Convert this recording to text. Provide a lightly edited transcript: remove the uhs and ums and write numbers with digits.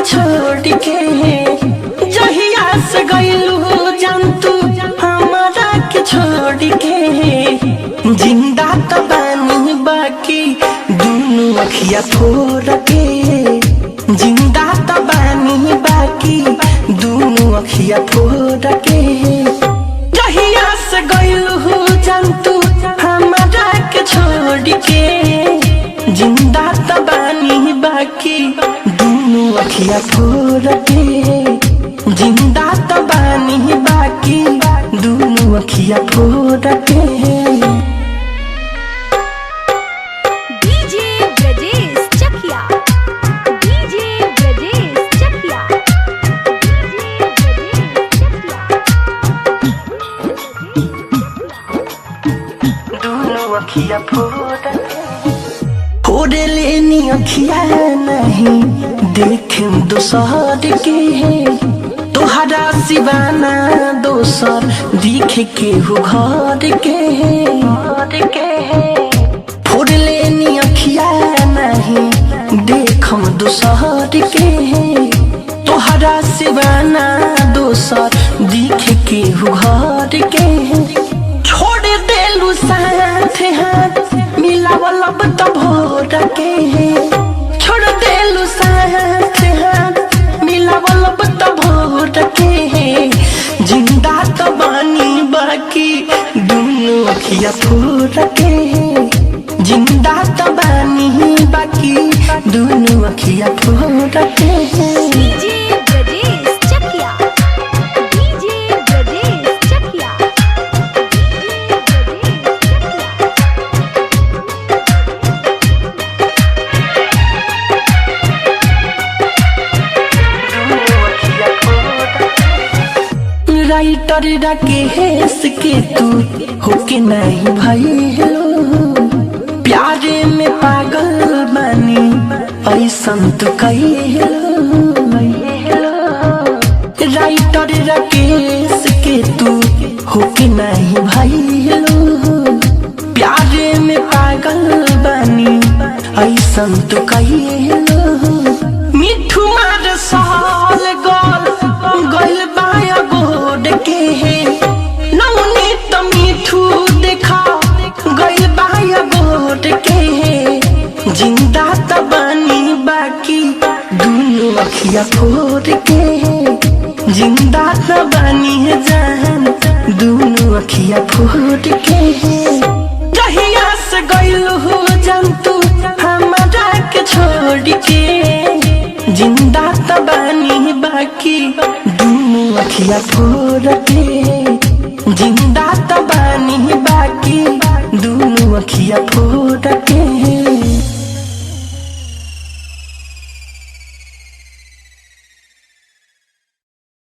के छोड़ के जहिया से गइलू जान तू हमारा के छोड़ के जिंदा तो बानी बाकी दोनों अखिया फोड़ के जिंदा तो बानी बाकी दोनों अखिया फोड़ के जहिया से गइलू जान तू हमारा के छोड़ के जिंदा तो बानी बाकी दोनों अखिया फोड़ के जिंदा तो बानी बाकी दोनों अखिया फोड़ के डीजे ब्रजेश चकिया डीजे ब्रजेश चकिया दोनों अखिया फोड़ लेनी अखिया नहीं देखें दोसर के तोहरा सिवाना दोसर दिख के हो घर के फोड़ लेनी अखिया नहीं देखम दोसर के तोहरा सिवाना दोसर दिख के हो घर के छोड़ देलू साथ हाथ मिलावल अब तो भोर के छोड़ देलू साथ हाथ मिलावल अब तो भोर के जिंदा तो बानी बाकी दोनों अखिया फोड़ के जिंदा तो बानी बाकी दोनों अखिया फोड़ के डीजे ब्रजेश चकिया डीजे ब्रजेश चकिया राइटर राकेश के तू होके नहीं भइलो प्यारे में पागल बनी ऐसन तू कहिलो राइटर राकेश के तू होके नहीं भइलो प्यारे में पागल बनी ऐसन तू कहिलो मिठू मार सहल गल बाया बोर्ड के नौनी तो मिठू देखा गल बाया बोर्ड के जिंदा तो बानी बाकी दोनों अखिया फोड़ के जिंदा तो बानी जान दोनों अखिया फोड़ के जहिया से गइलू जान तू हमारा के छोड़ के जिंदा तो बानी बाकी दोनों अखिया फोड़ के जिंदा तो बानी बाकी दोनों अखिया फोड़ के